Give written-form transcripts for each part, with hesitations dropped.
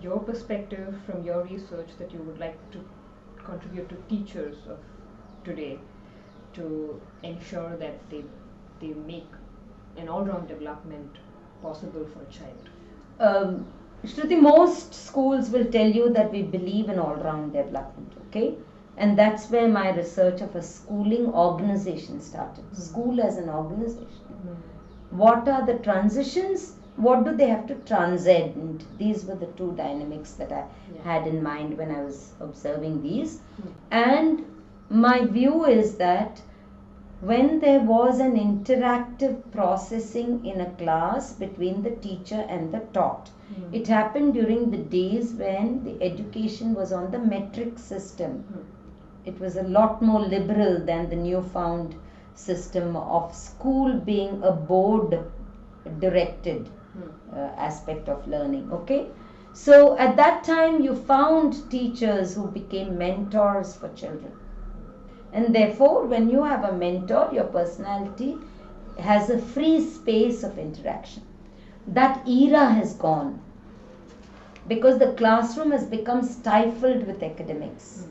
your perspective, from your research, that you would like to contribute to teachers of today to ensure that they make an all-round development possible for a child? Shruti, most schools will tell you that we believe in all-round development, okay? And that's where my research of a schooling organization started. School as an organization. What are the transitions? What do they have to transcend? These were the two dynamics that I had in mind when I was observing these. And my view is that when there was an interactive processing in a class between the teacher and the taught, it happened during the days when the education was on the metric system. It was a lot more liberal than the newfound system of school being a board directed aspect of learning, okay? So at that time you found teachers who became mentors for children. And therefore, when you have a mentor, your personality has a free space of interaction. That era has gone because the classroom has become stifled with academics.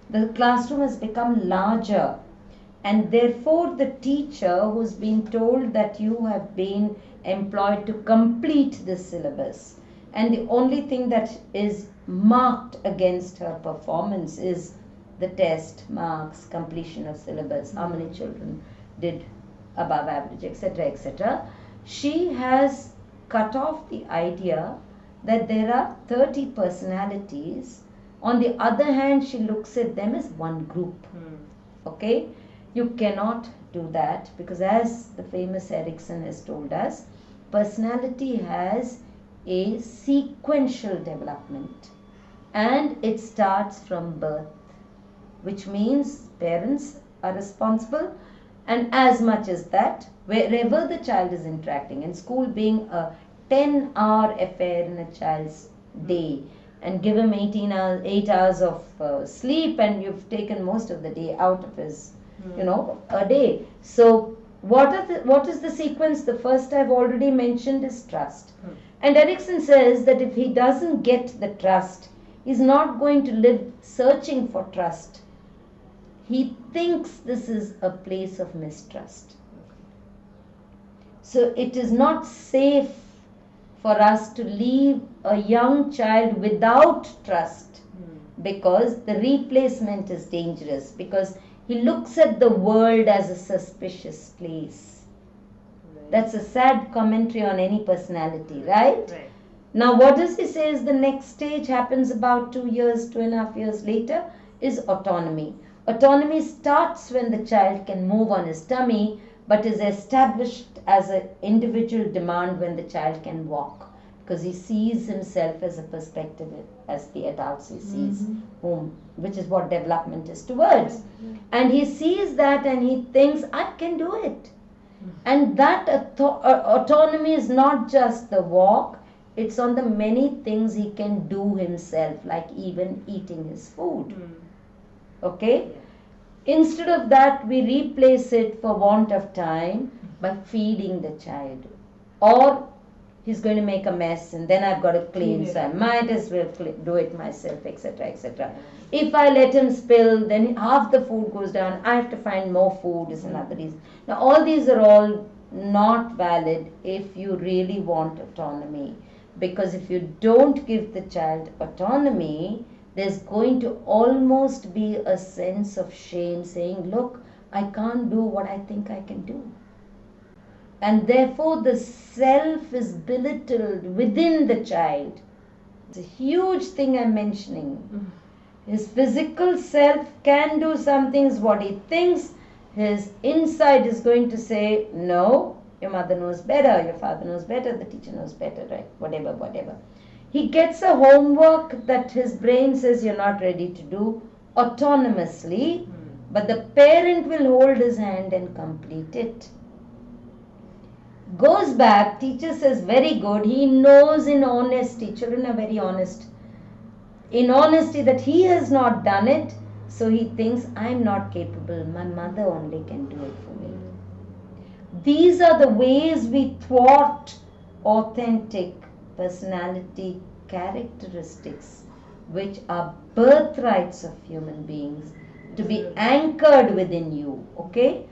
The classroom has become larger, and therefore the teacher who's been told that you have been employed to complete this syllabus, and the only thing that is marked against her performance is the test, marks, completion of syllabus, how many children did above average, etc., etc. She has cut off the idea that there are 30 personalities. On the other hand, she looks at them as one group. Okay? You cannot do that because, as the famous Erickson has told us, personality has a sequential development and it starts from birth, which means parents are responsible, and as much as that, wherever the child is interacting, and school being a 10-hour affair in a child's day, and give him 8 hours of sleep, and you've taken most of the day out of his, a day. So what is the sequence? The first I've already mentioned is trust. And Erickson says that if he doesn't get the trust, he's not going to live searching for trust. He thinks this is a place of mistrust. So it is not safe for us to leave a young child without trust, because the replacement is dangerous, because he looks at the world as a suspicious place. That's a sad commentary on any personality, right? Now what does he say is the next stage happens about 2 years, 2.5 years later, is autonomy. Autonomy starts when the child can move on his tummy, but is established as an individual demand when the child can walk, because he sees himself as a perspective as the adults he sees, which is what development is towards. And he sees that and he thinks, I can do it. And that autonomy is not just the walk, it's on the many things he can do himself, like even eating his food. Okay? Instead of that, we replace it, for want of time, by feeding the child. Or he's going to make a mess and then I've got to clean, so I might as well do it myself, etc., etc. If I let him spill, then half the food goes down. I have to find more food, is another reason. Now all these are all not valid if you really want autonomy. Because if you don't give the child autonomy, there's going to almost be a sense of shame, saying, look, I can't do what I think I can do. And therefore the self is belittled within the child. It's a huge thing I'm mentioning. His physical self can do some things what he thinks. His inside is going to say, no, your mother knows better, your father knows better, the teacher knows better, right? Whatever. He gets a homework that his brain says you're not ready to do autonomously, but the parent will hold his hand and complete it. Goes back, teacher says, very good, he knows in honesty, children are very honest, in honesty that he has not done it, so he thinks, I'm not capable, my mother only can do it for me. These are the ways we thwart authentic personality characteristics which are birthrights of human beings to be Absolutely. anchored within you. Okay?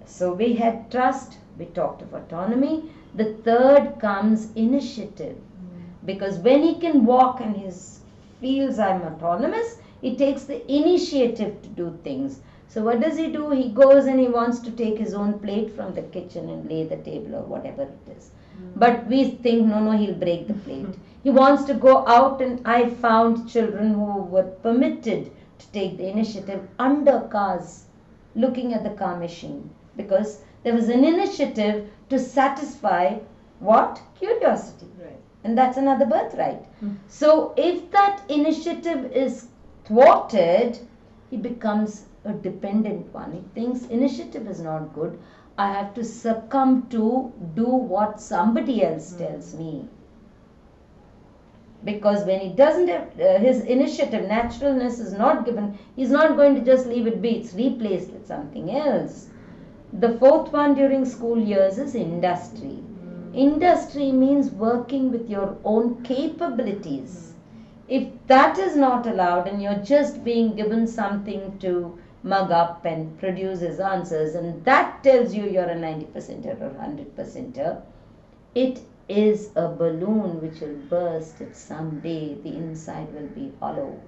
So we had trust, we talked of autonomy. The third comes initiative. Because when he can walk and he feels I'm autonomous, he takes the initiative to do things. So what does he do? He goes and he wants to take his own plate from the kitchen and lay the table or whatever it is. But we think, no, he'll break the plate. He wants to go out, and I found children who were permitted to take the initiative under cars, looking at the car machine, because there was an initiative to satisfy what? Curiosity. Right. And that's another birthright. So if that initiative is thwarted, he becomes a dependent one. He thinks initiative is not good. I have to succumb to do what somebody else tells me. Because when he doesn't have his initiative, naturalness is not given, he's not going to just leave it be. It's replaced with something else. The fourth one during school years is industry. Industry means working with your own capabilities. If that is not allowed and you're just being given something to mug up and produce his answers, and that tells you you're a 90%er or 100%er, it is a balloon which will burst. It someday the inside will be hollow.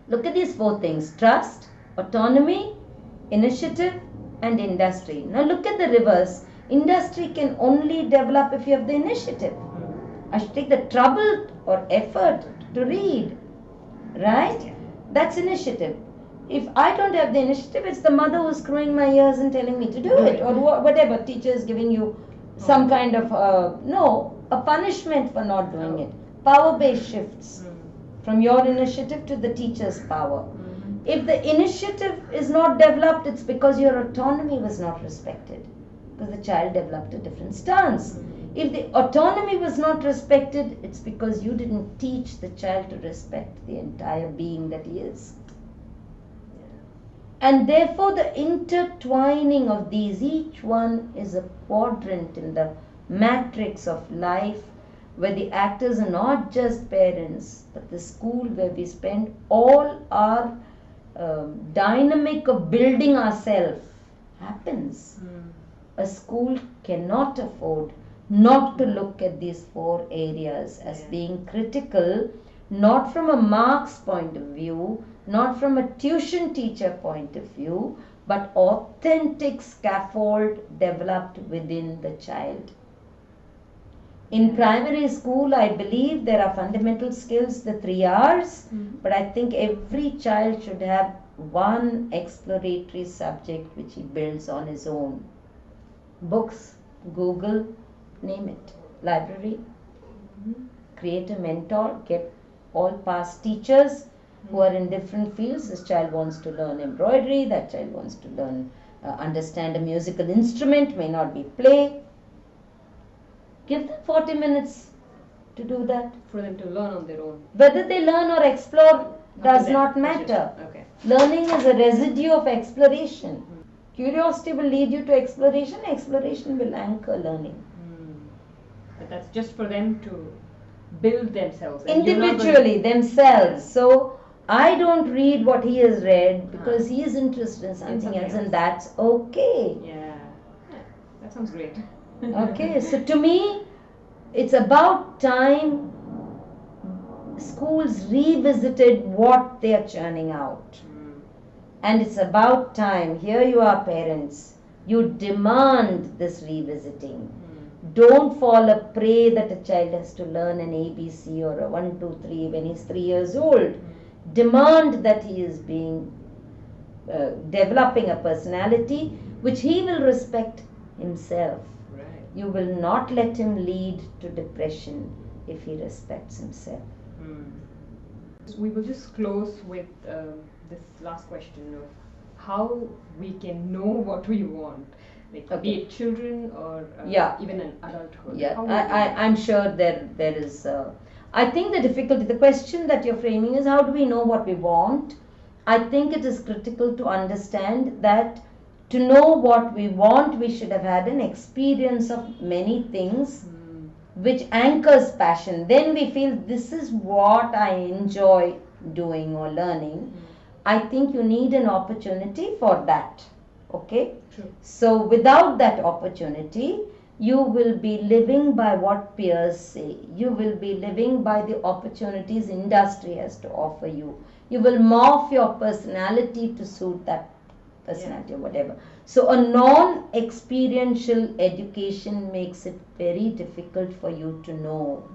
Look at these four things: trust, autonomy, initiative, and industry. Now look at the reverse. Industry can only develop if you have the initiative. I should take the trouble or effort to read, right? That's initiative. If I don't have the initiative, it's the mother who's screwing my ears and telling me to do it, or whatever. Teacher is giving you some kind of a punishment for not doing it. Power-based shifts from your initiative to the teacher's power. If the initiative is not developed, it's because your autonomy was not respected, because the child developed a different stance. If the autonomy was not respected, it's because you didn't teach the child to respect the entire being that he is. And therefore the intertwining of these, each one is a quadrant in the matrix of life, where the actors are not just parents, but the school where we spend all our dynamic of building ourselves happens. A school cannot afford not to look at these four areas as being critical, not from a marks point of view, not from a tuition teacher point of view, but authentic scaffold developed within the child. In primary school, I believe there are fundamental skills, the 3 R's, but I think every child should have one exploratory subject which he builds on his own. Books, Google, name it. Library, create a mentor, get all past teachers who are in different fields. This child wants to learn embroidery, that child wants to learn, understand a musical instrument, may not be play. Give them 40 minutes to do that. For them to learn on their own. Whether they learn or explore does not matter. Okay. Learning is a residue of exploration. Curiosity will lead you to exploration. Exploration will anchor learning. But that's just for them to build themselves. And individually, themselves. So I don't read what he has read because he is interested in something else, and that's okay. Yeah, that sounds great. Okay, so to me, it's about time schools revisited what they are churning out. And it's about time, here you are parents, you demand this revisiting. Don't fall a prey that a child has to learn an ABC or a 1, 2, 3 when he's 3 years old. Demand that he is developing a personality which he will respect himself. Right. You will not let him lead to depression if he respects himself. So we will just close with this last question of how we can know what we want. Like, be it children or even an adulthood. Yeah, I'm sure there is. I think the question that you're framing is, how do we know what we want? I think it is critical to understand that to know what we want, we should have had an experience of many things which anchors passion, then we feel this is what I enjoy doing or learning. I think you need an opportunity for that. Okay? True. So, without that opportunity, you will be living by what peers say. You will be living by the opportunities industry has to offer you. You will morph your personality to suit that personality or whatever. So, a non experiential education makes it very difficult for you to know.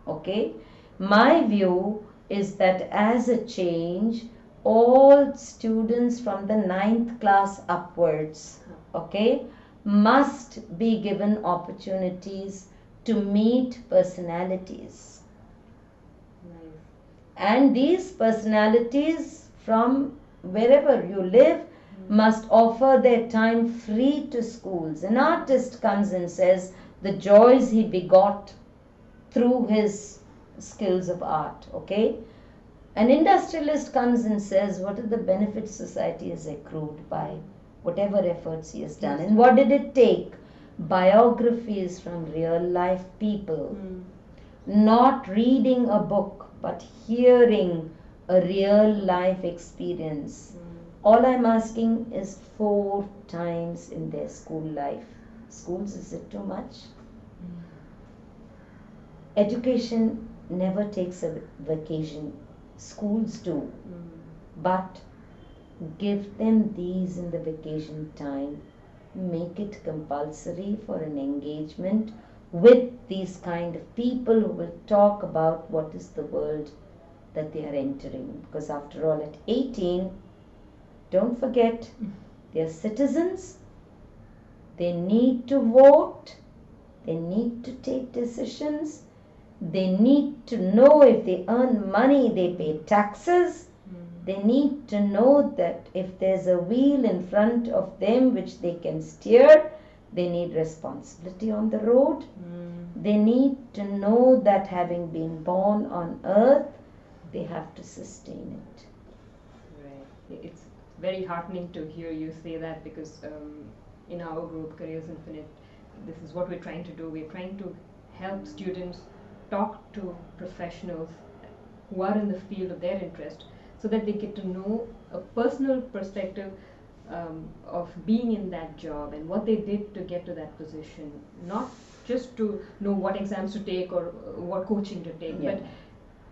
Okay? My view is that as a change, all students from the 9th class upwards, okay, must be given opportunities to meet personalities. Nice. And these personalities from wherever you live must offer their time free to schools. An artist comes and says the joys he begot through his skills of art, okay? An industrialist comes and says what are the benefits society has accrued by whatever efforts he has done, and what did it take? Biographies from real life people, not reading a book but hearing a real life experience. All I'm asking is 4 times in their school life. Schools, is it too much? Education never takes a vacation. Schools do. But give them these in the vacation time. Make it compulsory for an engagement with these kind of people who will talk about what is the world that they are entering. Because after all, at 18, don't forget, they are citizens. They need to vote. They need to take decisions. They need to know if they earn money, they pay taxes. They need to know that if there's a wheel in front of them which they can steer, they need responsibility on the road. They need to know that having been born on earth, they have to sustain it. Right. It's very heartening to hear you say that, because in our group, Careers Infinite, this is what we're trying to do. We're trying to help students talk to professionals who are in the field of their interest, so that they get to know a personal perspective of being in that job and what they did to get to that position, not just to know what exams to take or what coaching to take, but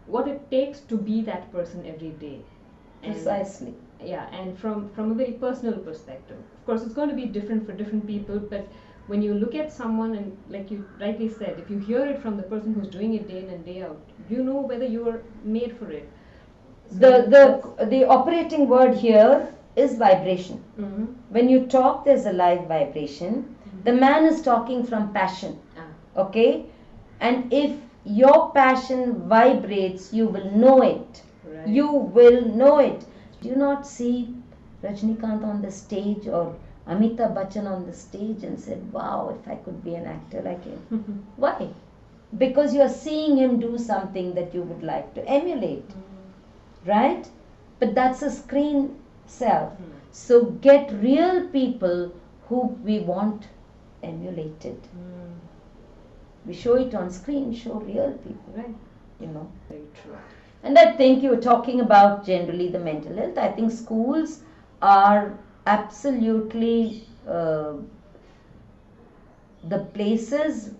what it takes to be that person every day. Precisely. And from a very personal perspective. Of course, it's going to be different for different people, but when you look at someone, and like you rightly said, if you hear it from the person who's doing it day in and day out, you know whether you are made for it. So the operating word here is vibration. When you talk, there's a live vibration. The man is talking from passion. Okay? And if your passion vibrates, you will know it. Right. You will know it. Do you not see Rajnikant on the stage or Amitabh Bachchan on the stage and said, wow, if I could be an actor like him? Why? Because you are seeing him do something that you would like to emulate. Right? But that's a screen self. So get real people who we want emulated. We show it on screen, show real people. Right. You know. Very true. And I think you were talking about generally the mental health. I think schools are absolutely the places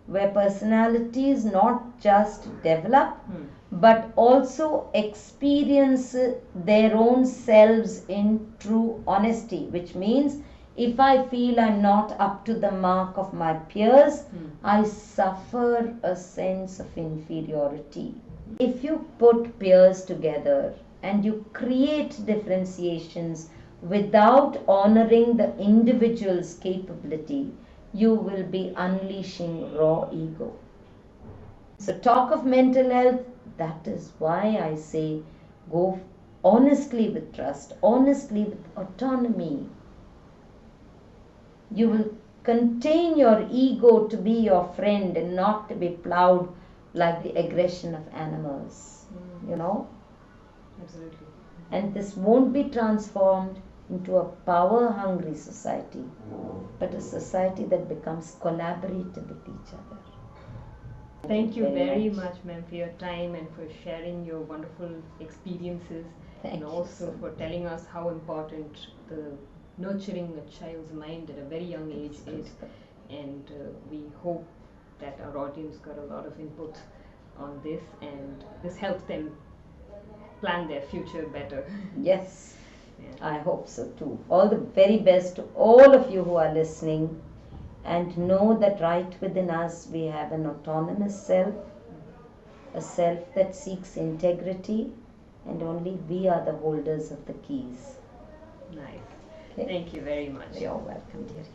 where personalities not just develop, but also experience their own selves in true honesty, which means if I feel I'm not up to the mark of my peers, I suffer a sense of inferiority. If you put peers together and you create differentiations without honoring the individual's capability, you will be unleashing raw ego. So talk of mental health, that is why I say go honestly with trust, honestly with autonomy. You will contain your ego to be your friend and not to be plowed like the aggression of animals. You know? Absolutely. And this won't be transformed into a power-hungry society, but a society that becomes collaborative with each other. Thank you very much, ma'am, for your time and for sharing your wonderful experiences. Thank and you also so for much. telling us how important the nurturing a child's mind at a very young age is. And we hope that our audience got a lot of input on this and this helps them plan their future better. Yes, Yeah. I hope so too. All the very best to all of you who are listening, and know that right within us we have an autonomous self, a self that seeks integrity, and only we are the holders of the keys. Nice. Okay? Thank you very much. You're welcome, dearie.